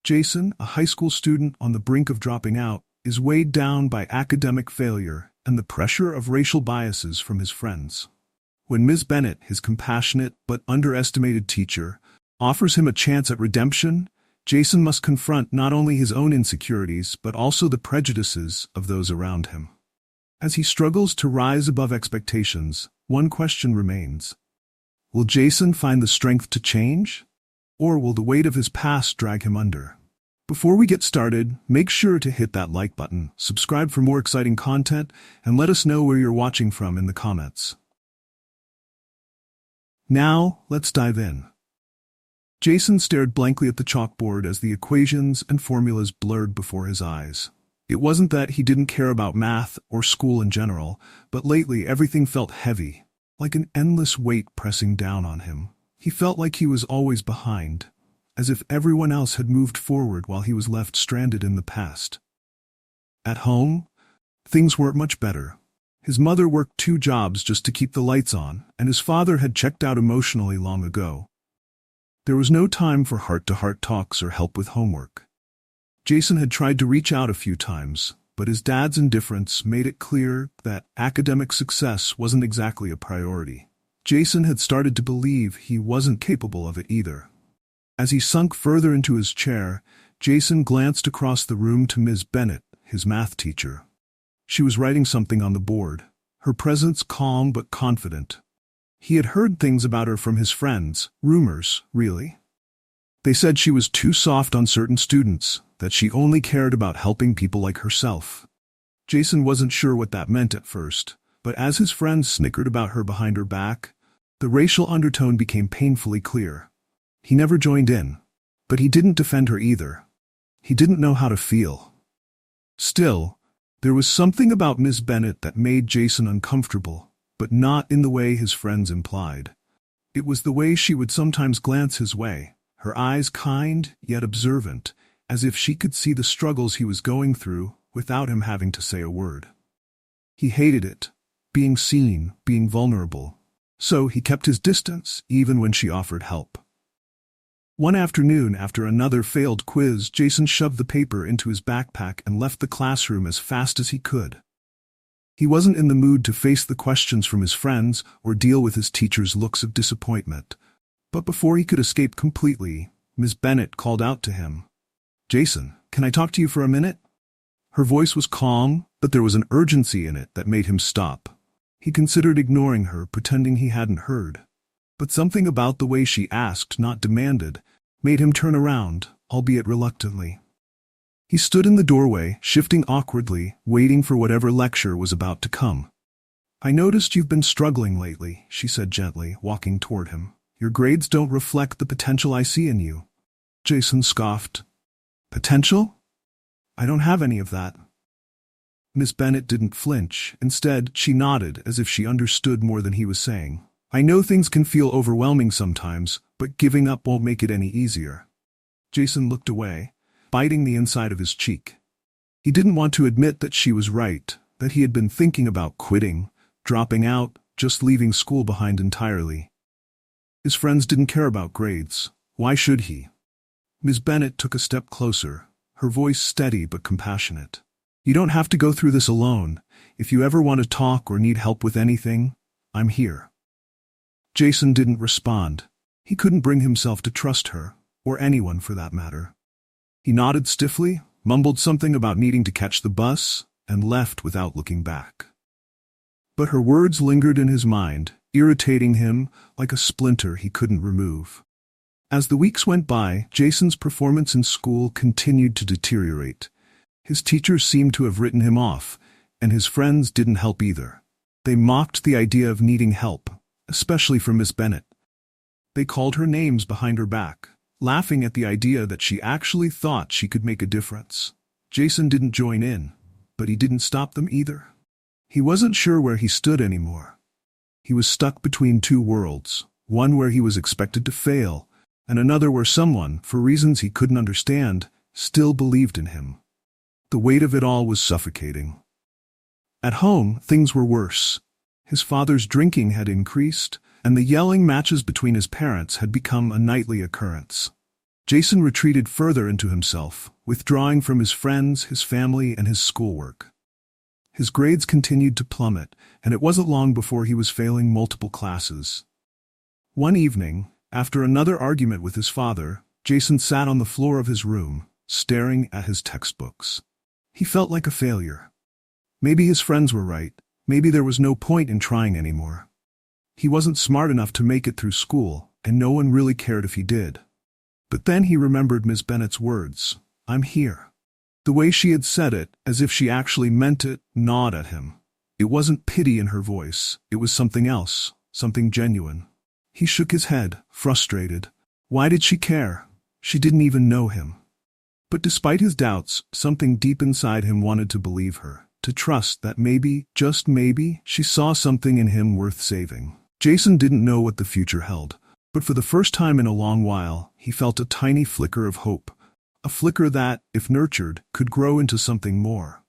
Jason, a high school student on the brink of dropping out, is weighed down by academic failure and the pressure of racial biases from his friends. When Ms. Bennett, his compassionate but underestimated teacher, offers him a chance at redemption, Jason must confront not only his own insecurities but also the prejudices of those around him. As he struggles to rise above expectations, one question remains. Will Jason find the strength to change? Or will the weight of his past drag him under? Before we get started, make sure to hit that like button, subscribe for more exciting content, and let us know where you're watching from in the comments. Now, let's dive in. Jason stared blankly at the chalkboard as the equations and formulas blurred before his eyes. It wasn't that he didn't care about math or school in general, but lately everything felt heavy, like an endless weight pressing down on him. He felt like he was always behind, as if everyone else had moved forward while he was left stranded in the past. At home, things weren't much better. His mother worked 2 jobs just to keep the lights on, and his father had checked out emotionally long ago. There was no time for heart-to-heart talks or help with homework. Jason had tried to reach out a few times, but his dad's indifference made it clear that academic success wasn't exactly a priority. Jason had started to believe he wasn't capable of it either. As he sunk further into his chair, Jason glanced across the room to Ms. Bennett, his math teacher. She was writing something on the board, her presence calm but confident. He had heard things about her from his friends, rumors, really. They said she was too soft on certain students, that she only cared about helping people like herself. Jason wasn't sure what that meant at first, but as his friends snickered about her behind her back, the racial undertone became painfully clear. He never joined in, but he didn't defend her either. He didn't know how to feel. Still, there was something about Miss Bennett that made Jason uncomfortable, but not in the way his friends implied. It was the way she would sometimes glance his way, her eyes kind yet observant, as if she could see the struggles he was going through without him having to say a word. He hated it, being seen, being vulnerable. So he kept his distance, even when she offered help. One afternoon, after another failed quiz, Jason shoved the paper into his backpack and left the classroom as fast as he could. He wasn't in the mood to face the questions from his friends or deal with his teacher's looks of disappointment. But before he could escape completely, Ms. Bennett called out to him. "Jason, can I talk to you for a minute?" Her voice was calm, but there was an urgency in it that made him stop. He considered ignoring her, pretending he hadn't heard. But something about the way she asked, not demanded, made him turn around, albeit reluctantly. He stood in the doorway, shifting awkwardly, waiting for whatever lecture was about to come. "I noticed you've been struggling lately," she said gently, walking toward him. "Your grades don't reflect the potential I see in you." Jason scoffed. "Potential? I don't have any of that." Miss Bennett didn't flinch. Instead, she nodded as if she understood more than he was saying. "I know things can feel overwhelming sometimes, but giving up won't make it any easier." Jason looked away, biting the inside of his cheek. He didn't want to admit that she was right, that he had been thinking about quitting, dropping out, just leaving school behind entirely. His friends didn't care about grades. Why should he? Miss Bennett took a step closer, her voice steady but compassionate. "You don't have to go through this alone. If you ever want to talk or need help with anything, I'm here." Jason didn't respond. He couldn't bring himself to trust her, or anyone for that matter. He nodded stiffly, mumbled something about needing to catch the bus, and left without looking back. But her words lingered in his mind, irritating him like a splinter he couldn't remove. As the weeks went by, Jason's performance in school continued to deteriorate. His teachers seemed to have written him off, and his friends didn't help either. They mocked the idea of needing help, especially from Miss Bennett. They called her names behind her back, laughing at the idea that she actually thought she could make a difference. Jason didn't join in, but he didn't stop them either. He wasn't sure where he stood anymore. He was stuck between 2 worlds, one where he was expected to fail, and another where someone, for reasons he couldn't understand, still believed in him. The weight of it all was suffocating. At home, things were worse. His father's drinking had increased, and the yelling matches between his parents had become a nightly occurrence. Jason retreated further into himself, withdrawing from his friends, his family, and his schoolwork. His grades continued to plummet, and it wasn't long before he was failing multiple classes. One evening, after another argument with his father, Jason sat on the floor of his room, staring at his textbooks. He felt like a failure. Maybe his friends were right. Maybe there was no point in trying anymore. He wasn't smart enough to make it through school, and no one really cared if he did. But then he remembered Miss Bennett's words, "I'm here." The way she had said it, as if she actually meant it, gnawed at him. It wasn't pity in her voice. It was something else, something genuine. He shook his head, frustrated. Why did she care? She didn't even know him. But despite his doubts, something deep inside him wanted to believe her, to trust that maybe, just maybe, she saw something in him worth saving. Jason didn't know what the future held, but for the first time in a long while, he felt a tiny flicker of hope. A flicker that, if nurtured, could grow into something more.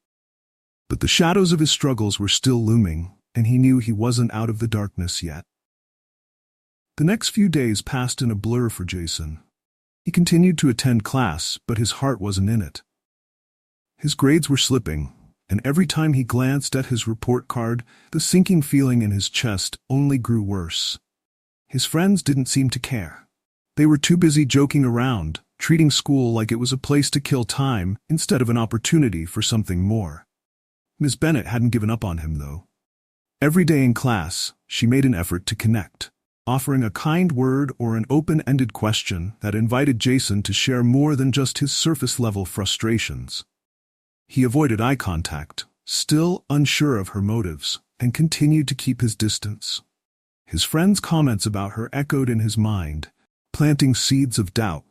But the shadows of his struggles were still looming, and he knew he wasn't out of the darkness yet. The next few days passed in a blur for Jason. He continued to attend class, but his heart wasn't in it. His grades were slipping, and every time he glanced at his report card, the sinking feeling in his chest only grew worse. His friends didn't seem to care. They were too busy joking around, treating school like it was a place to kill time instead of an opportunity for something more. Miss Bennett hadn't given up on him, though. Every day in class, she made an effort to connect, offering a kind word or an open-ended question that invited Jason to share more than just his surface-level frustrations. He avoided eye contact, still unsure of her motives, and continued to keep his distance. His friends' comments about her echoed in his mind, planting seeds of doubt.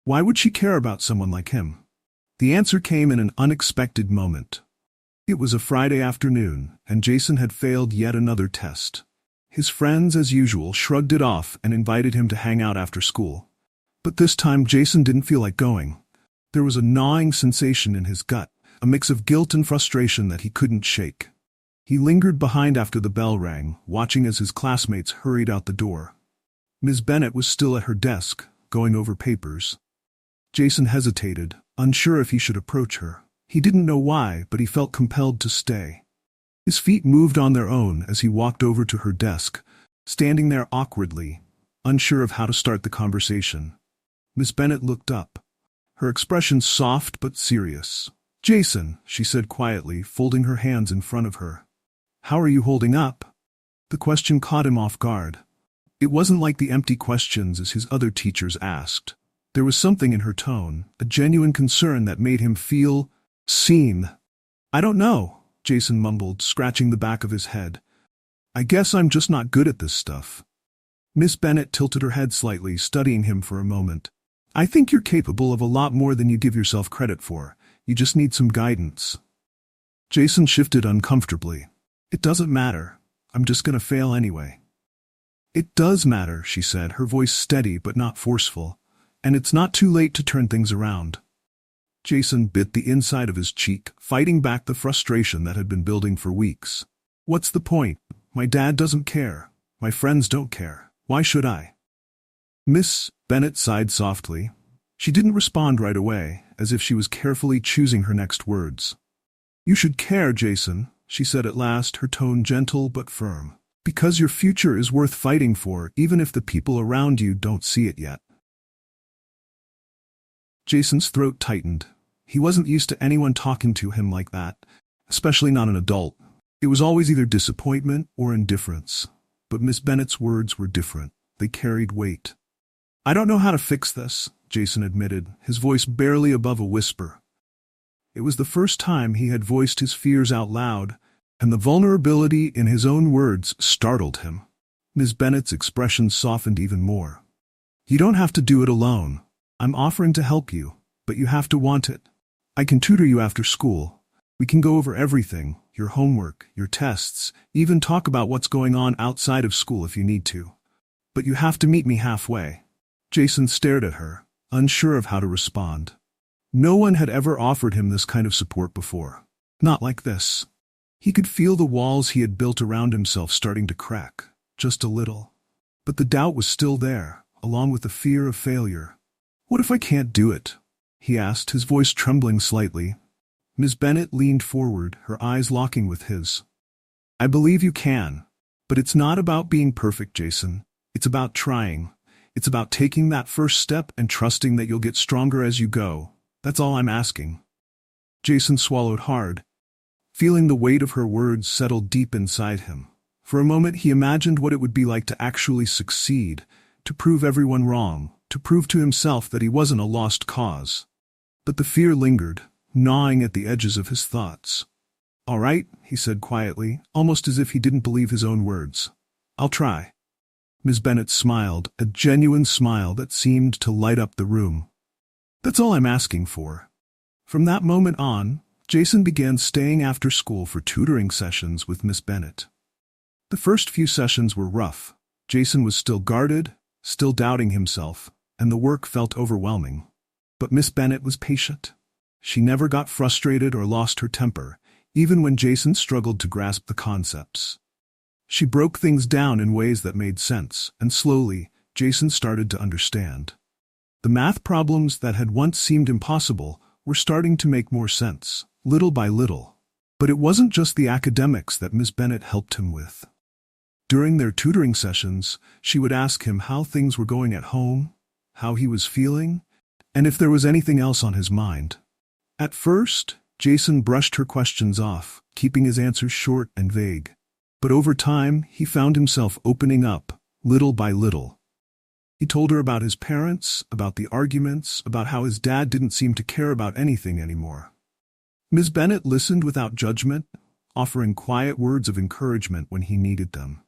Why would she care about someone like him? The answer came in an unexpected moment. It was a Friday afternoon, and Jason had failed yet another test. His friends, as usual, shrugged it off and invited him to hang out after school. But this time Jason didn't feel like going. There was a gnawing sensation in his gut, a mix of guilt and frustration that he couldn't shake. He lingered behind after the bell rang, watching as his classmates hurried out the door. Ms. Bennett was still at her desk, going over papers. Jason hesitated, unsure if he should approach her. He didn't know why, but he felt compelled to stay. His feet moved on their own as he walked over to her desk, standing there awkwardly, unsure of how to start the conversation. Miss Bennett looked up, her expression soft but serious. "Jason," she said quietly, folding her hands in front of her. "How are you holding up?" The question caught him off guard. It wasn't like the empty questions as his other teachers asked. There was something in her tone, a genuine concern that made him feel seen. "I don't know," Jason mumbled, scratching the back of his head. "I guess I'm just not good at this stuff." Miss Bennett tilted her head slightly, studying him for a moment. "I think you're capable of a lot more than you give yourself credit for. You just need some guidance." Jason shifted uncomfortably. "It doesn't matter. I'm just gonna fail anyway." "It does matter," she said, her voice steady but not forceful. "And it's not too late to turn things around." Jason bit the inside of his cheek, fighting back the frustration that had been building for weeks. "What's the point? My dad doesn't care. My friends don't care. Why should I?" Miss Bennett sighed softly. She didn't respond right away, as if she was carefully choosing her next words. "You should care, Jason," she said at last, her tone gentle but firm. "Because your future is worth fighting for, even if the people around you don't see it yet." Jason's throat tightened. He wasn't used to anyone talking to him like that, especially not an adult. It was always either disappointment or indifference. But Miss Bennett's words were different. They carried weight. "I don't know how to fix this," Jason admitted, his voice barely above a whisper. It was the first time he had voiced his fears out loud, and the vulnerability in his own words startled him. Miss Bennett's expression softened even more. "You don't have to do it alone. I'm offering to help you, but you have to want it. I can tutor you after school. We can go over everything, your homework, your tests, even talk about what's going on outside of school if you need to. But you have to meet me halfway." Jason stared at her, unsure of how to respond. No one had ever offered him this kind of support before. Not like this. He could feel the walls he had built around himself starting to crack, just a little. But the doubt was still there, along with the fear of failure. "What if I can't do it?" he asked, his voice trembling slightly. Miss Bennett leaned forward, her eyes locking with his. "I believe you can. But it's not about being perfect, Jason. It's about trying. It's about taking that first step and trusting that you'll get stronger as you go. That's all I'm asking." Jason swallowed hard, feeling the weight of her words settle deep inside him. For a moment he imagined what it would be like to actually succeed, to prove everyone wrong, to prove to himself that he wasn't a lost cause. But the fear lingered, gnawing at the edges of his thoughts. "All right," he said quietly, almost as if he didn't believe his own words. "I'll try." Miss Bennett smiled, a genuine smile that seemed to light up the room. "That's all I'm asking for." From that moment on, Jason began staying after school for tutoring sessions with Miss Bennett. The first few sessions were rough. Jason was still guarded, still doubting himself, and the work felt overwhelming. But Miss Bennett was patient. She never got frustrated or lost her temper, even when Jason struggled to grasp the concepts. She broke things down in ways that made sense, and slowly, Jason started to understand. The math problems that had once seemed impossible were starting to make more sense, little by little. But it wasn't just the academics that Miss Bennett helped him with. During their tutoring sessions, she would ask him how things were going at home, how he was feeling, and if there was anything else on his mind. At first, Jason brushed her questions off, keeping his answers short and vague. But over time, he found himself opening up, little by little. He told her about his parents, about the arguments, about how his dad didn't seem to care about anything anymore. Miss Bennett listened without judgment, offering quiet words of encouragement when he needed them.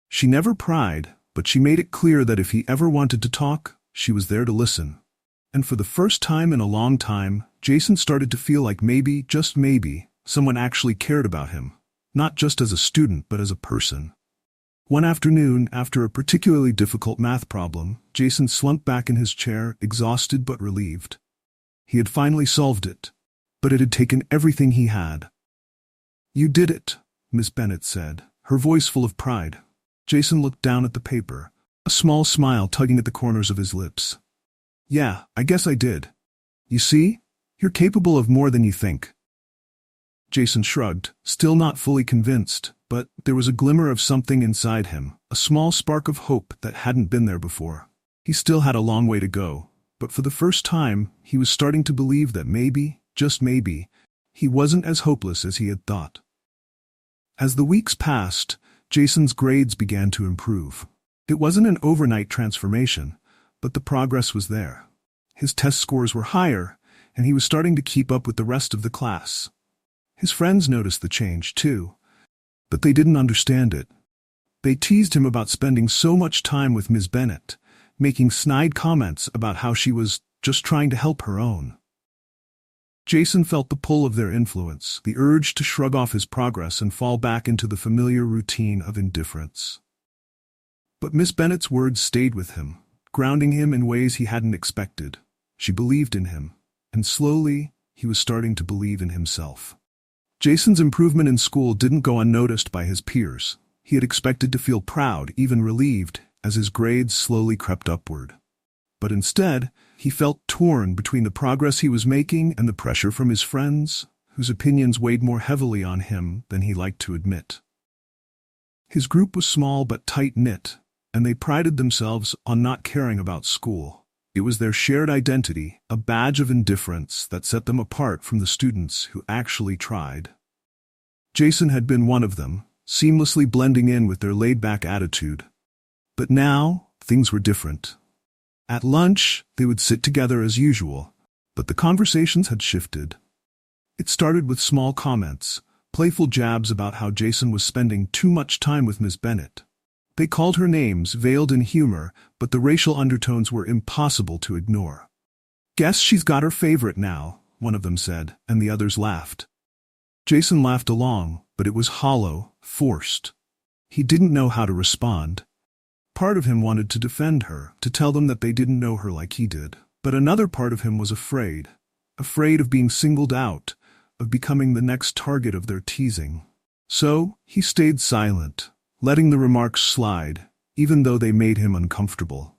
She never pried, but she made it clear that if he ever wanted to talk, she was there to listen. And for the first time in a long time, Jason started to feel like maybe, just maybe, someone actually cared about him. Not just as a student, but as a person. One afternoon, after a particularly difficult math problem, Jason slumped back in his chair, exhausted but relieved. He had finally solved it, but it had taken everything he had. "You did it," Miss Bennett said, her voice full of pride. Jason looked down at the paper, a small smile tugging at the corners of his lips. "Yeah, I guess I did. You see? You're capable of more than you think." Jason shrugged, still not fully convinced, but there was a glimmer of something inside him, a small spark of hope that hadn't been there before. He still had a long way to go, but for the first time, he was starting to believe that maybe, just maybe, he wasn't as hopeless as he had thought. As the weeks passed, Jason's grades began to improve. It wasn't an overnight transformation, but the progress was there. His test scores were higher, and he was starting to keep up with the rest of the class. His friends noticed the change, too, but they didn't understand it. They teased him about spending so much time with Miss Bennett, making snide comments about how she was just trying to help her own. Jason felt the pull of their influence, the urge to shrug off his progress and fall back into the familiar routine of indifference. But Miss Bennett's words stayed with him, grounding him in ways he hadn't expected. She believed in him, and slowly, he was starting to believe in himself. Jason's improvement in school didn't go unnoticed by his peers. He had expected to feel proud, even relieved, as his grades slowly crept upward. But instead, he felt torn between the progress he was making and the pressure from his friends, whose opinions weighed more heavily on him than he liked to admit. His group was small but tight-knit, and they prided themselves on not caring about school. It was their shared identity, a badge of indifference that set them apart from the students who actually tried. Jason had been one of them, seamlessly blending in with their laid-back attitude. But now, things were different. At lunch, they would sit together as usual, but the conversations had shifted. It started with small comments, playful jabs about how Jason was spending too much time with Miss Bennett. They called her names, veiled in humor, but the racial undertones were impossible to ignore. "Guess she's got her favorite now," one of them said, and the others laughed. Jason laughed along, but it was hollow, forced. He didn't know how to respond. Part of him wanted to defend her, to tell them that they didn't know her like he did. But another part of him was afraid of being singled out, of becoming the next target of their teasing. So, he stayed silent, letting the remarks slide, even though they made him uncomfortable.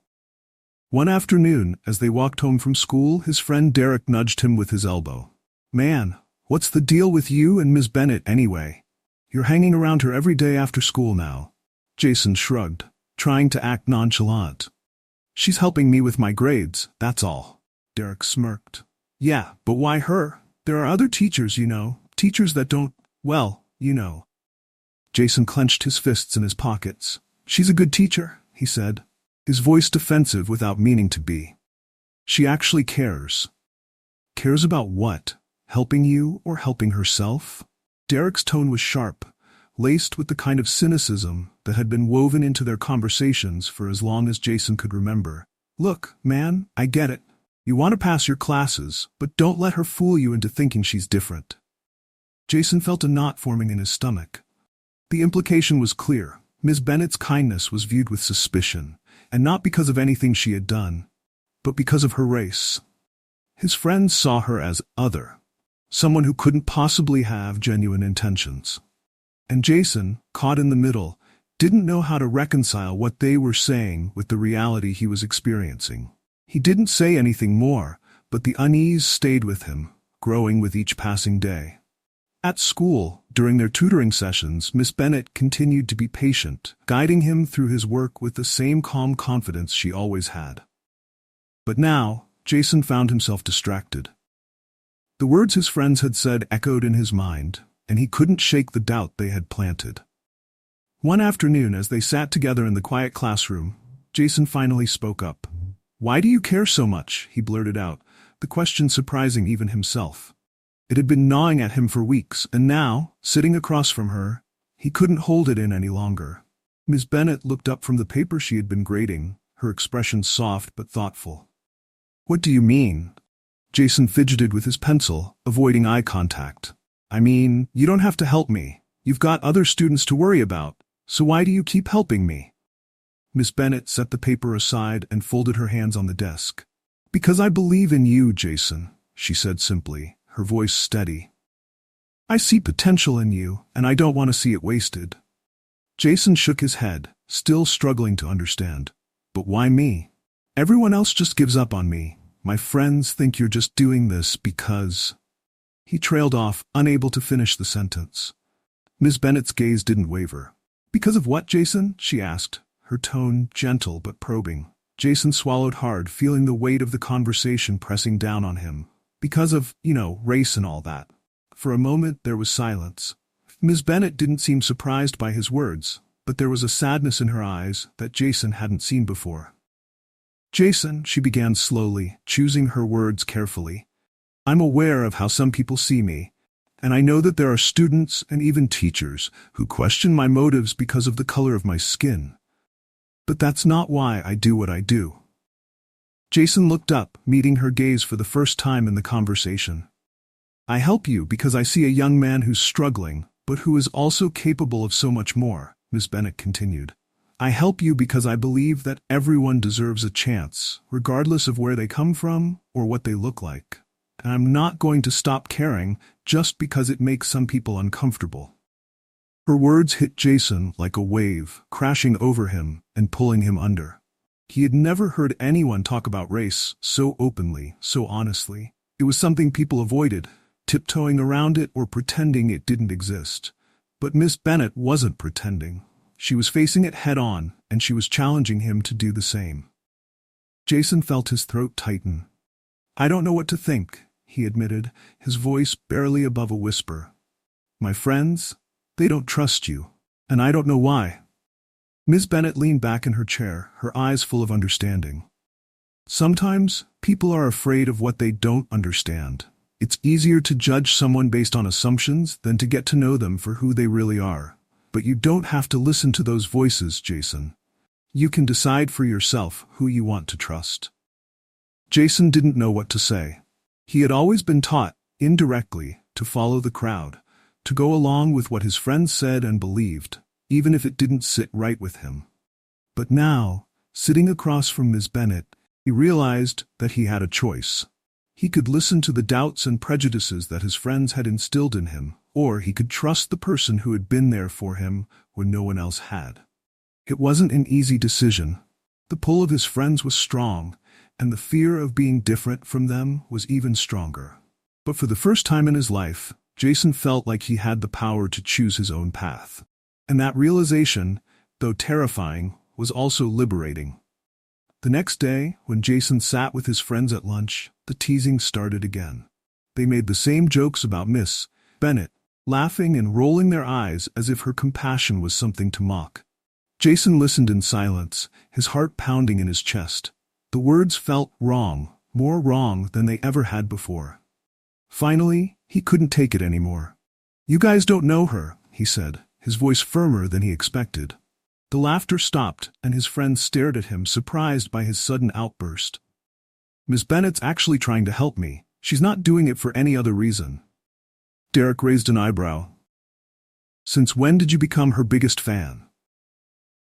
One afternoon, as they walked home from school, his friend Derek nudged him with his elbow. "Man, what's the deal with you and Miss Bennett anyway? You're hanging around her every day after school now." Jason shrugged, trying to act nonchalant. "She's helping me with my grades, that's all." Derek smirked. "Yeah, but why her? There are other teachers, teachers that don't, well, Jason clenched his fists in his pockets. "She's a good teacher," he said, his voice defensive without meaning to be. "She actually cares." "Cares about what? Helping you or helping herself?" Derek's tone was sharp, laced with the kind of cynicism that had been woven into their conversations for as long as Jason could remember. "Look, man, I get it. You want to pass your classes, but don't let her fool you into thinking she's different." Jason felt a knot forming in his stomach. The implication was clear. Miss Bennett's kindness was viewed with suspicion, and not because of anything she had done, but because of her race. His friends saw her as other, someone who couldn't possibly have genuine intentions. And Jason, caught in the middle, didn't know how to reconcile what they were saying with the reality he was experiencing. He didn't say anything more, but the unease stayed with him, growing with each passing day. At school, during their tutoring sessions, Miss Bennett continued to be patient, guiding him through his work with the same calm confidence she always had. But now, Jason found himself distracted. The words his friends had said echoed in his mind, and he couldn't shake the doubt they had planted. One afternoon, as they sat together in the quiet classroom, Jason finally spoke up. "Why do you care so much?" he blurted out, the question surprising even himself. It had been gnawing at him for weeks, and now, sitting across from her, he couldn't hold it in any longer. Miss Bennett looked up from the paper she had been grading, her expression soft but thoughtful. "What do you mean?" Jason fidgeted with his pencil, avoiding eye contact. "I mean, you don't have to help me. You've got other students to worry about, so why do you keep helping me?" Miss Bennett set the paper aside and folded her hands on the desk. "Because I believe in you, Jason," she said simply, her voice steady. "I see potential in you, and I don't want to see it wasted." Jason shook his head, still struggling to understand. "But why me? Everyone else just gives up on me. My friends think you're just doing this because—" He trailed off, unable to finish the sentence. Miss Bennett's gaze didn't waver. "Because of what, Jason?" she asked, her tone gentle but probing. Jason swallowed hard, feeling the weight of the conversation pressing down on him. "Because of, race and all that." For a moment there was silence. Miss Bennett didn't seem surprised by his words, but there was a sadness in her eyes that Jason hadn't seen before. "Jason," she began slowly, choosing her words carefully, "I'm aware of how some people see me, and I know that there are students and even teachers who question my motives because of the color of my skin. But that's not why I do what I do." Jason looked up, meeting her gaze for the first time in the conversation. "I help you because I see a young man who's struggling, but who is also capable of so much more," Miss Bennett continued. "I help you because I believe that everyone deserves a chance, regardless of where they come from or what they look like. And I'm not going to stop caring just because it makes some people uncomfortable." Her words hit Jason like a wave, crashing over him and pulling him under. He had never heard anyone talk about race so openly, so honestly. It was something people avoided, tiptoeing around it or pretending it didn't exist. But Miss Bennett wasn't pretending. She was facing it head-on, and she was challenging him to do the same. Jason felt his throat tighten. "I don't know what to think," he admitted, his voice barely above a whisper. "My friends, they don't trust you, and I don't know why." Miss Bennett leaned back in her chair, her eyes full of understanding. "Sometimes, people are afraid of what they don't understand. It's easier to judge someone based on assumptions than to get to know them for who they really are. But you don't have to listen to those voices, Jason. You can decide for yourself who you want to trust." Jason didn't know what to say. He had always been taught, indirectly, to follow the crowd, to go along with what his friends said and believed, even if it didn't sit right with him. But now, sitting across from Miss Bennett, he realized that he had a choice. He could listen to the doubts and prejudices that his friends had instilled in him, or he could trust the person who had been there for him when no one else had. It wasn't an easy decision. The pull of his friends was strong, and the fear of being different from them was even stronger. But for the first time in his life, Jason felt like he had the power to choose his own path. And that realization, though terrifying, was also liberating. The next day, when Jason sat with his friends at lunch, the teasing started again. They made the same jokes about Miss Bennett, laughing and rolling their eyes as if her compassion was something to mock. Jason listened in silence, his heart pounding in his chest. The words felt wrong, more wrong than they ever had before. Finally, he couldn't take it anymore. "You guys don't know her," he said, his voice firmer than he expected. The laughter stopped, and his friends stared at him, surprised by his sudden outburst. "Miss Bennett's actually trying to help me. She's not doing it for any other reason." Derek raised an eyebrow. "Since when did you become her biggest fan?"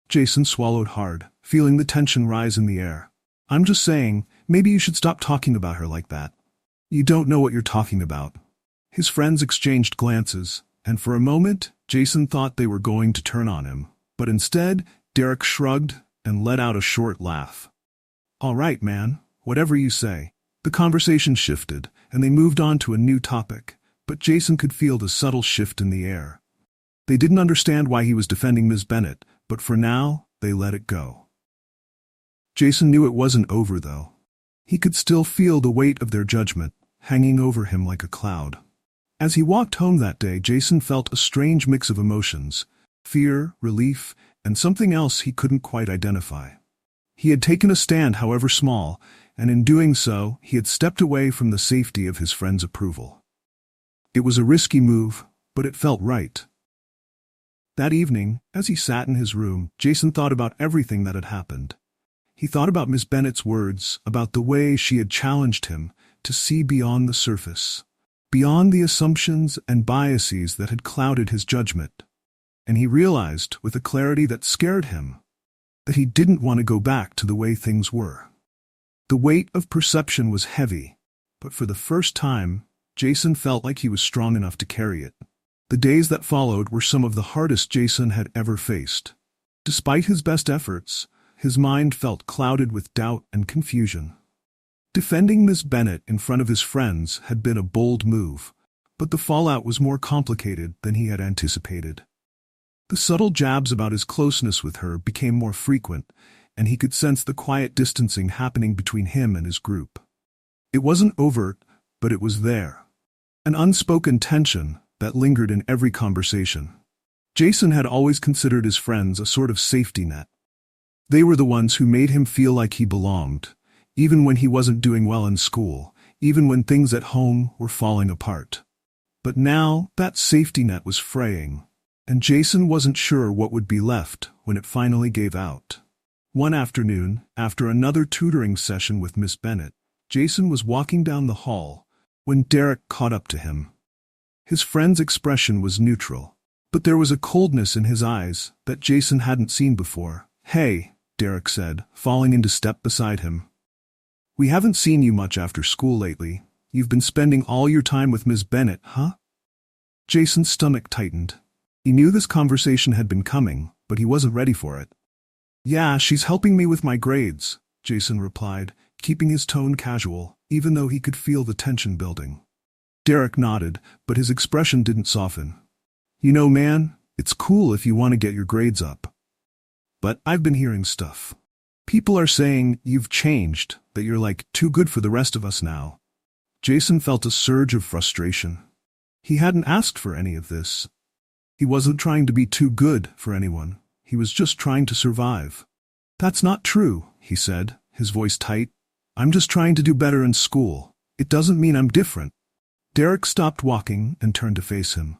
Jason swallowed hard, feeling the tension rise in the air. "I'm just saying, maybe you should stop talking about her like that. You don't know what you're talking about." His friends exchanged glances, and for a moment, Jason thought they were going to turn on him. But instead, Derek shrugged and let out a short laugh. "All right, man, whatever you say." The conversation shifted, and they moved on to a new topic, but Jason could feel the subtle shift in the air. They didn't understand why he was defending Ms. Bennett, but for now, they let it go. Jason knew it wasn't over, though. He could still feel the weight of their judgment, hanging over him like a cloud. As he walked home that day, Jason felt a strange mix of emotions: fear, relief, and something else he couldn't quite identify. He had taken a stand, however small, and in doing so, he had stepped away from the safety of his friend's approval. It was a risky move, but it felt right. That evening, as he sat in his room, Jason thought about everything that had happened. He thought about Miss Bennett's words, about the way she had challenged him to see beyond the surface, beyond the assumptions and biases that had clouded his judgment. And he realized, with a clarity that scared him, that he didn't want to go back to the way things were. The weight of perception was heavy, but for the first time, Jason felt like he was strong enough to carry it. The days that followed were some of the hardest Jason had ever faced. Despite his best efforts, his mind felt clouded with doubt and confusion. Defending Miss Bennett in front of his friends had been a bold move, but the fallout was more complicated than he had anticipated. The subtle jabs about his closeness with her became more frequent, and he could sense the quiet distancing happening between him and his group. It wasn't overt, but it was there. An unspoken tension that lingered in every conversation. Jason had always considered his friends a sort of safety net. They were the ones who made him feel like he belonged, even when he wasn't doing well in school, even when things at home were falling apart. But now, that safety net was fraying, and Jason wasn't sure what would be left when it finally gave out. One afternoon, after another tutoring session with Miss Bennett, Jason was walking down the hall when Derek caught up to him. His friend's expression was neutral, but there was a coldness in his eyes that Jason hadn't seen before. "Hey," Derek said, falling into step beside him. "We haven't seen you much after school lately. You've been spending all your time with Miss Bennett, huh?" Jason's stomach tightened. He knew this conversation had been coming, but he wasn't ready for it. "Yeah, she's helping me with my grades," Jason replied, keeping his tone casual, even though he could feel the tension building. Derek nodded, but his expression didn't soften. "You know, man, it's cool if you want to get your grades up. But I've been hearing stuff. People are saying you've changed, that you're like too good for the rest of us now." Jason felt a surge of frustration. He hadn't asked for any of this. He wasn't trying to be too good for anyone. He was just trying to survive. "That's not true," he said, his voice tight. "I'm just trying to do better in school. It doesn't mean I'm different." Derek stopped walking and turned to face him.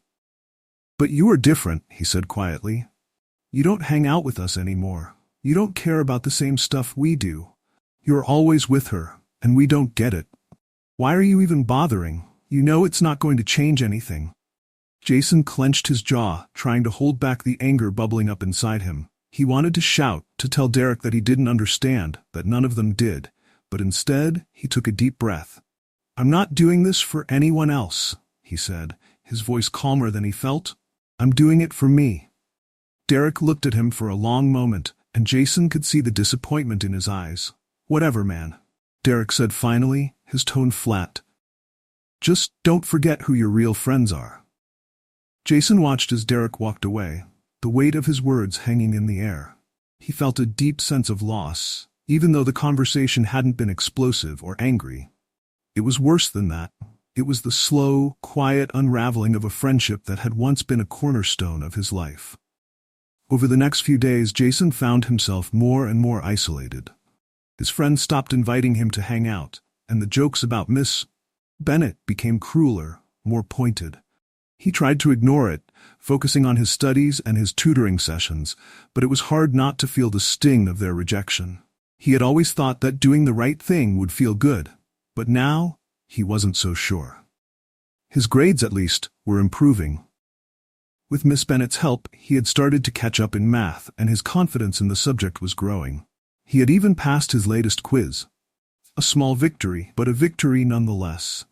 "But you are different," he said quietly. "You don't hang out with us anymore. You don't care about the same stuff we do. You're always with her, and we don't get it. Why are you even bothering? You know it's not going to change anything." Jason clenched his jaw, trying to hold back the anger bubbling up inside him. He wanted to shout, to tell Derek that he didn't understand, that none of them did, but instead, he took a deep breath. "I'm not doing this for anyone else," he said, his voice calmer than he felt. "I'm doing it for me." Derek looked at him for a long moment, and Jason could see the disappointment in his eyes. "Whatever, man. Derek said finally, his tone flat. Just don't forget who your real friends are. Jason watched as Derek walked away, the weight of his words hanging in the air. He felt a deep sense of loss, even though the conversation hadn't been explosive or angry. It was worse than that. It was the slow, quiet unraveling of a friendship that had once been a cornerstone of his life. Over the next few days, Jason found himself more and more isolated. His friends stopped inviting him to hang out, and the jokes about Miss Bennett became crueler, more pointed. He tried to ignore it, focusing on his studies and his tutoring sessions, but it was hard not to feel the sting of their rejection. He had always thought that doing the right thing would feel good, but now he wasn't so sure. His grades, at least, were improving. With Miss Bennett's help, he had started to catch up in math, and his confidence in the subject was growing. He had even passed his latest quiz. A small victory, but a victory nonetheless.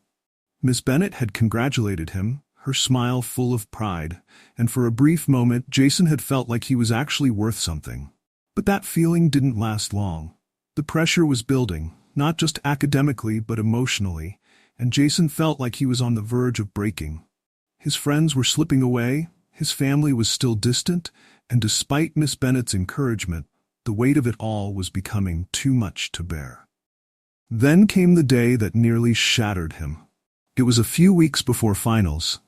Miss Bennett had congratulated him, her smile full of pride, and for a brief moment Jason had felt like he was actually worth something. But that feeling didn't last long. The pressure was building, not just academically but emotionally, and Jason felt like he was on the verge of breaking. His friends were slipping away, his family was still distant, and despite Miss Bennett's encouragement, the weight of it all was becoming too much to bear. Then came the day that nearly shattered him. It was a few weeks before finals,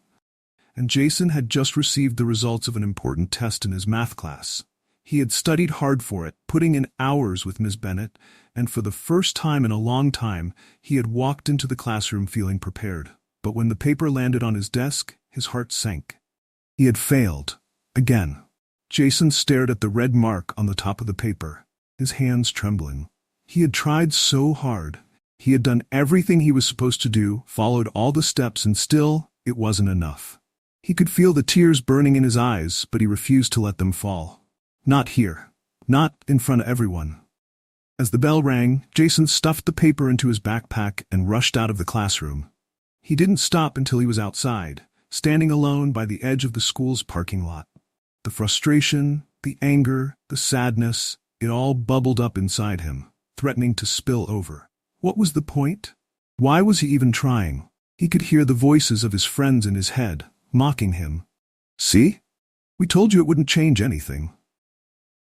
and Jason had just received the results of an important test in his math class. He had studied hard for it, putting in hours with Miss Bennett, and for the first time in a long time, he had walked into the classroom feeling prepared. But when the paper landed on his desk, his heart sank. He had failed. Again. Jason stared at the red mark on the top of the paper, his hands trembling. He had tried so hard. He had done everything he was supposed to do, followed all the steps, and still, it wasn't enough. He could feel the tears burning in his eyes, but he refused to let them fall. Not here. Not in front of everyone. As the bell rang, Jason stuffed the paper into his backpack and rushed out of the classroom. He didn't stop until he was outside, standing alone by the edge of the school's parking lot. The frustration, the anger, the sadness, it all bubbled up inside him, threatening to spill over. What was the point? Why was he even trying? He could hear the voices of his friends in his head, mocking him. See? We told you it wouldn't change anything.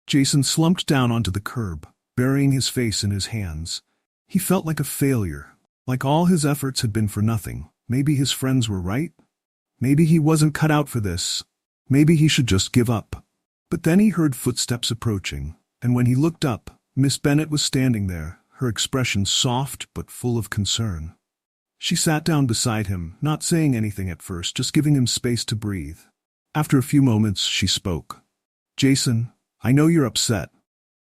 Jason slumped down onto the curb, burying his face in his hands. He felt like a failure, like all his efforts had been for nothing. Maybe his friends were right? Maybe he wasn't cut out for this. Maybe he should just give up. But then he heard footsteps approaching, and when he looked up, Miss Bennett was standing there, her expression soft but full of concern. She sat down beside him, not saying anything at first, just giving him space to breathe. After a few moments, she spoke. Jason, I know you're upset,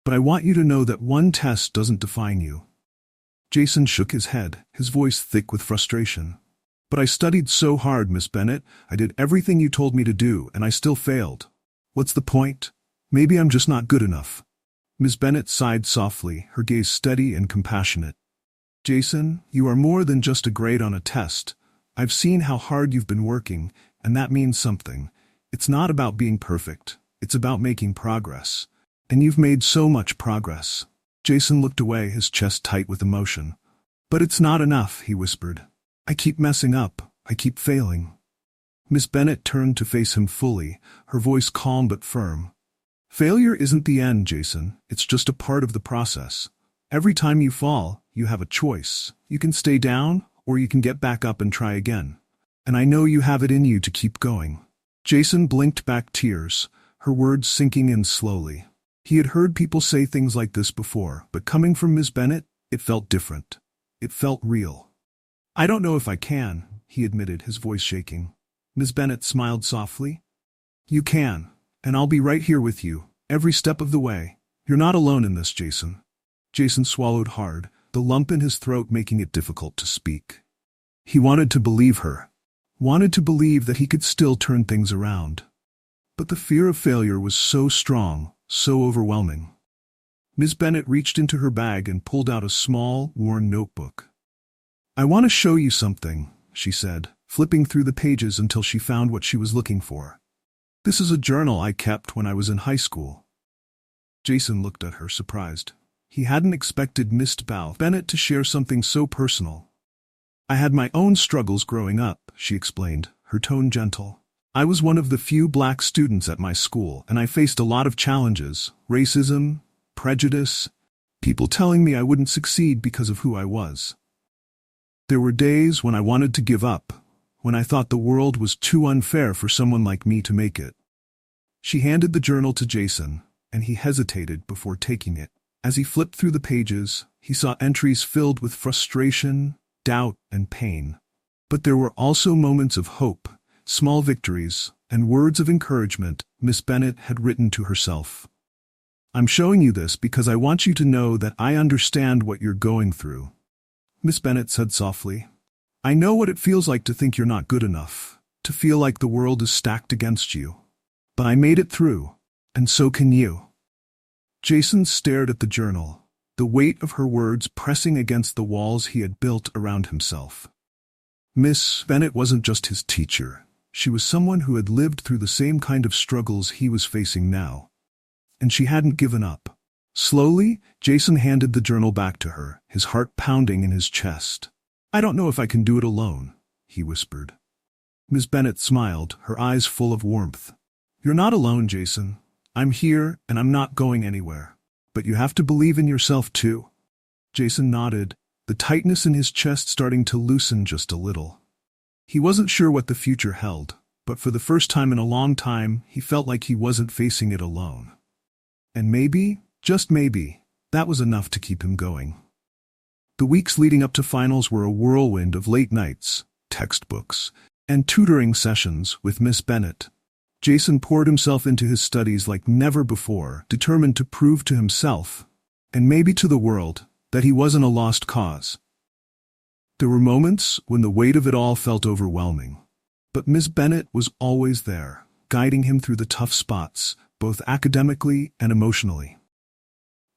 but I want you to know that one test doesn't define you. Jason shook his head, his voice thick with frustration. But I studied so hard, Miss Bennett. I did everything you told me to do, and I still failed. What's the point? Maybe I'm just not good enough. Miss Bennett sighed softly, her gaze steady and compassionate. Jason, you are more than just a grade on a test. I've seen how hard you've been working, and that means something. It's not about being perfect. It's about making progress. And you've made so much progress. Jason looked away, his chest tight with emotion. But it's not enough, he whispered. I keep messing up. I keep failing. Miss Bennett turned to face him fully, her voice calm but firm. Failure isn't the end, Jason. It's just a part of the process. Every time you fall, you have a choice. You can stay down, or you can get back up and try again. And I know you have it in you to keep going. Jason blinked back tears, her words sinking in slowly. He had heard people say things like this before, but coming from Miss Bennett, it felt different. It felt real. I don't know if I can, he admitted, his voice shaking. Miss Bennett smiled softly. You can, and I'll be right here with you, every step of the way. You're not alone in this, Jason. Jason swallowed hard, the lump in his throat making it difficult to speak. He wanted to believe her. Wanted to believe that he could still turn things around. But the fear of failure was so strong, so overwhelming. Miss Bennett reached into her bag and pulled out a small, worn notebook. I want to show you something, she said, flipping through the pages until she found what she was looking for. This is a journal I kept when I was in high school. Jason looked at her, surprised. He hadn't expected Miss Bennett to share something so personal. "I had my own struggles growing up," she explained, her tone gentle. "I was one of the few black students at my school, and I faced a lot of challenges: racism, prejudice, people telling me I wouldn't succeed because of who I was. There were days when I wanted to give up, when I thought the world was too unfair for someone like me to make it." She handed the journal to Jason, and he hesitated before taking it. As he flipped through the pages, he saw entries filled with frustration, doubt, and pain. But there were also moments of hope, small victories, and words of encouragement Miss Bennett had written to herself. "I'm showing you this because I want you to know that I understand what you're going through," Miss Bennett said softly. "I know what it feels like to think you're not good enough, to feel like the world is stacked against you. But I made it through, and so can you." Jason stared at the journal, the weight of her words pressing against the walls he had built around himself. Miss Bennett wasn't just his teacher. She was someone who had lived through the same kind of struggles he was facing now. And she hadn't given up. Slowly, Jason handed the journal back to her, his heart pounding in his chest. "I don't know if I can do it alone," he whispered. Miss Bennett smiled, her eyes full of warmth. "You're not alone, Jason. I'm here, and I'm not going anywhere. But you have to believe in yourself, too." Jason nodded, the tightness in his chest starting to loosen just a little. He wasn't sure what the future held, but for the first time in a long time, he felt like he wasn't facing it alone. And maybe, just maybe, that was enough to keep him going. The weeks leading up to finals were a whirlwind of late nights, textbooks, and tutoring sessions with Miss Bennett. Jason poured himself into his studies like never before, determined to prove to himself, and maybe to the world, that he wasn't a lost cause. There were moments when the weight of it all felt overwhelming. But Miss Bennett was always there, guiding him through the tough spots, both academically and emotionally.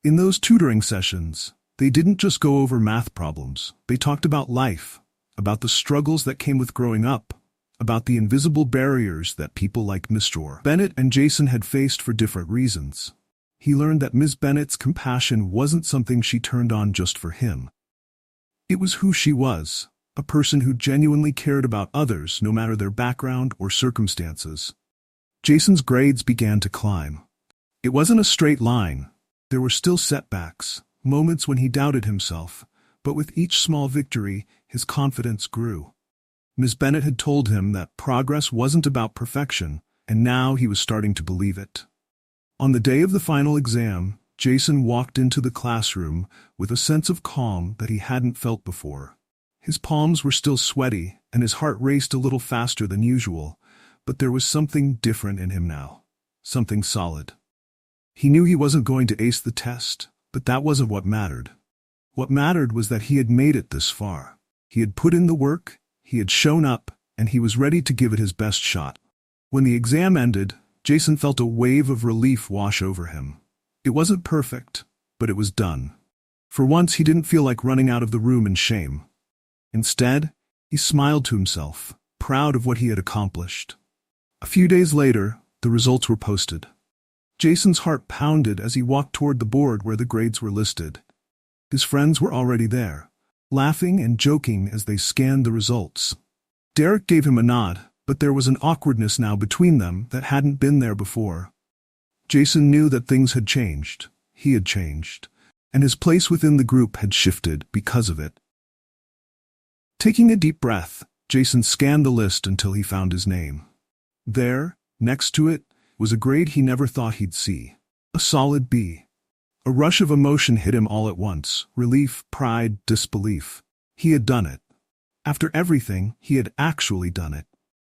In those tutoring sessions, they didn't just go over math problems. They talked about life, about the struggles that came with growing up, about the invisible barriers that people like Mr. Bennett and Jason had faced for different reasons. He learned that Miss Bennett's compassion wasn't something she turned on just for him. It was who she was, a person who genuinely cared about others no matter their background or circumstances. Jason's grades began to climb. It wasn't a straight line. There were still setbacks, moments when he doubted himself, but with each small victory, his confidence grew. Miss Bennett had told him that progress wasn't about perfection, and now he was starting to believe it. On the day of the final exam, Jason walked into the classroom with a sense of calm that he hadn't felt before. His palms were still sweaty, and his heart raced a little faster than usual, but there was something different in him now, something solid. He knew he wasn't going to ace the test, but that wasn't what mattered. What mattered was that he had made it this far. He had put in the work, he had shown up, and he was ready to give it his best shot. When the exam ended, Jason felt a wave of relief wash over him. It wasn't perfect, but it was done. For once, he didn't feel like running out of the room in shame. Instead, he smiled to himself, proud of what he had accomplished. A few days later, the results were posted. Jason's heart pounded as he walked toward the board where the grades were listed. His friends were already there, laughing and joking as they scanned the results. Derek gave him a nod, but there was an awkwardness now between them that hadn't been there before. Jason knew that things had changed. He had changed, and his place within the group had shifted because of it. Taking a deep breath, Jason scanned the list until he found his name. There, next to it, was a grade he never thought he'd see. A solid B. A rush of emotion hit him all at once: relief, pride, disbelief. He had done it. After everything, he had actually done it.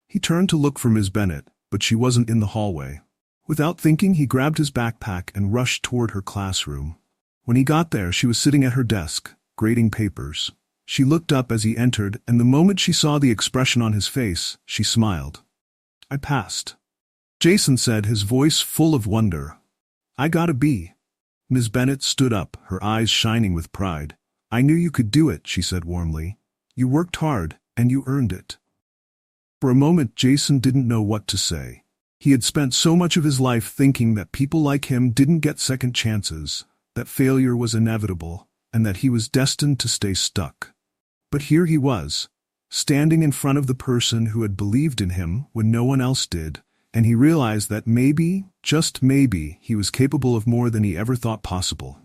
He turned to look for Ms. Bennett, but she wasn't in the hallway. Without thinking, he grabbed his backpack and rushed toward her classroom. When he got there, she was sitting at her desk, grading papers. She looked up as he entered, and the moment she saw the expression on his face, she smiled. "I passed," Jason said, his voice full of wonder. "I got a B." Ms. Bennett stood up, her eyes shining with pride. "I knew you could do it," she said warmly. "You worked hard, and you earned it." For a moment, Jason didn't know what to say. He had spent so much of his life thinking that people like him didn't get second chances, that failure was inevitable, and that he was destined to stay stuck. But here he was, standing in front of the person who had believed in him when no one else did, and he realized that maybe, just maybe, he was capable of more than he ever thought possible.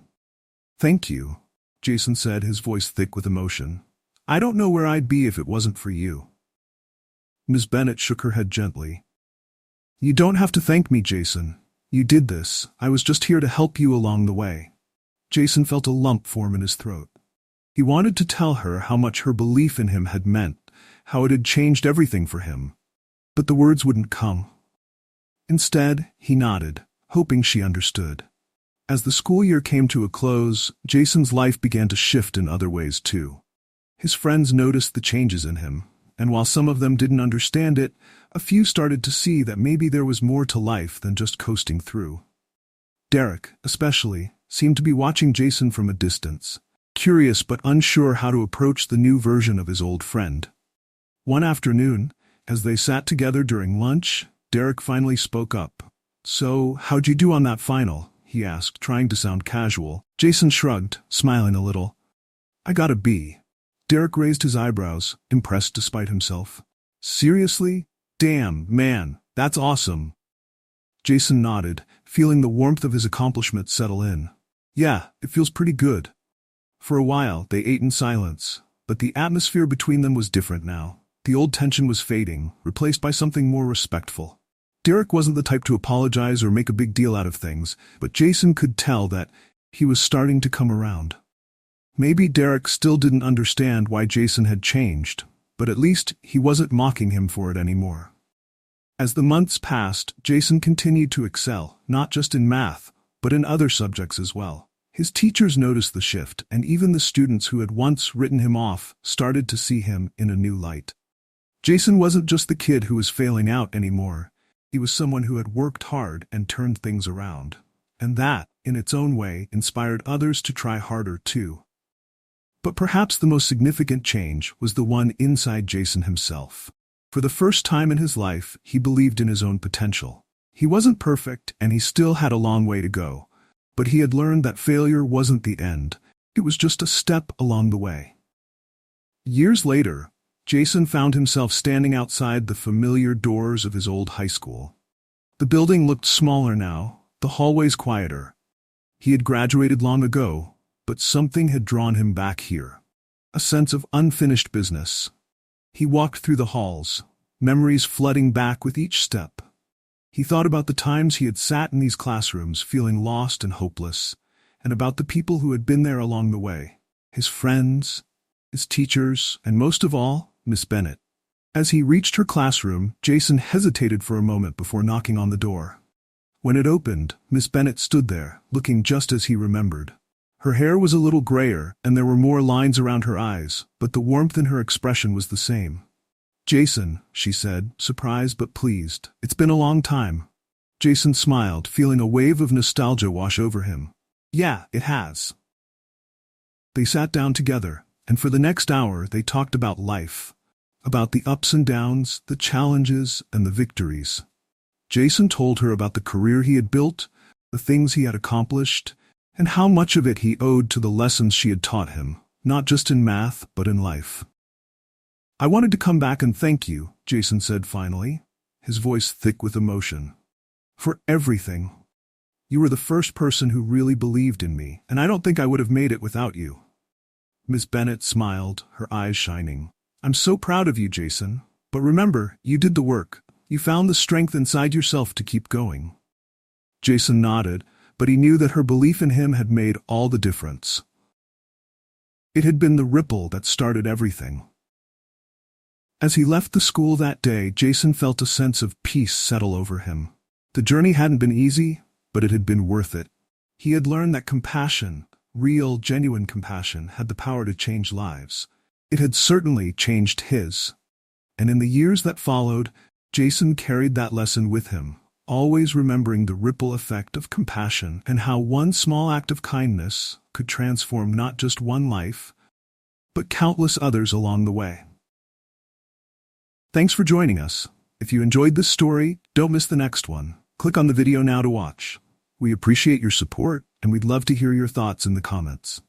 "Thank you," Jason said, his voice thick with emotion. "I don't know where I'd be if it wasn't for you." Ms. Bennett shook her head gently. "You don't have to thank me, Jason. You did this. I was just here to help you along the way." Jason felt a lump form in his throat. He wanted to tell her how much her belief in him had meant, how it had changed everything for him. But the words wouldn't come. Instead, he nodded, hoping she understood. As the school year came to a close, Jason's life began to shift in other ways too. His friends noticed the changes in him, and while some of them didn't understand it, a few started to see that maybe there was more to life than just coasting through. Derek, especially, seemed to be watching Jason from a distance, curious but unsure how to approach the new version of his old friend. One afternoon, as they sat together during lunch, Derek finally spoke up. "So, how'd you do on that final?" he asked, trying to sound casual. Jason shrugged, smiling a little. "I got a B." Derek raised his eyebrows, impressed despite himself. "Seriously? Damn, man, that's awesome." Jason nodded, feeling the warmth of his accomplishment settle in. "Yeah, it feels pretty good." For a while, they ate in silence, but the atmosphere between them was different now. The old tension was fading, replaced by something more respectful. Derek wasn't the type to apologize or make a big deal out of things, but Jason could tell that he was starting to come around. Maybe Derek still didn't understand why Jason had changed, but at least he wasn't mocking him for it anymore. As the months passed, Jason continued to excel, not just in math, but in other subjects as well. His teachers noticed the shift, and even the students who had once written him off started to see him in a new light. Jason wasn't just the kid who was failing out anymore. He was someone who had worked hard and turned things around. And that, in its own way, inspired others to try harder too. But perhaps the most significant change was the one inside Jason himself. For the first time in his life, he believed in his own potential. He wasn't perfect, and he still had a long way to go. But he had learned that failure wasn't the end. It was just a step along the way. Years later, Jason found himself standing outside the familiar doors of his old high school. The building looked smaller now, the hallways quieter. He had graduated long ago, but something had drawn him back here. A sense of unfinished business. He walked through the halls, memories flooding back with each step. He thought about the times he had sat in these classrooms feeling lost and hopeless, and about the people who had been there along the way. His friends, his teachers, and most of all, Miss Bennett. As he reached her classroom, Jason hesitated for a moment before knocking on the door. When it opened, Miss Bennett stood there, looking just as he remembered. Her hair was a little grayer, and there were more lines around her eyes, but the warmth in her expression was the same. "Jason," she said, surprised but pleased. "It's been a long time." Jason smiled, feeling a wave of nostalgia wash over him. "Yeah, it has." They sat down together, and for the next hour they talked about life, about the ups and downs, the challenges, and the victories. Jason told her about the career he had built, the things he had accomplished, and how much of it he owed to the lessons she had taught him, not just in math, but in life. "I wanted to come back and thank you," Jason said finally, his voice thick with emotion. "For everything. You were the first person who really believed in me, and I don't think I would have made it without you." Miss Bennett smiled, her eyes shining. "I'm so proud of you, Jason. But remember, you did the work. You found the strength inside yourself to keep going." Jason nodded, but he knew that her belief in him had made all the difference. It had been the ripple that started everything. As he left the school that day, Jason felt a sense of peace settle over him. The journey hadn't been easy, but it had been worth it. He had learned that compassion, real, genuine compassion, had the power to change lives. It had certainly changed his. And in the years that followed, Jason carried that lesson with him, always remembering the ripple effect of compassion and how one small act of kindness could transform not just one life, but countless others along the way. Thanks for joining us. If you enjoyed this story, don't miss the next one. Click on the video now to watch. We appreciate your support, and we'd love to hear your thoughts in the comments.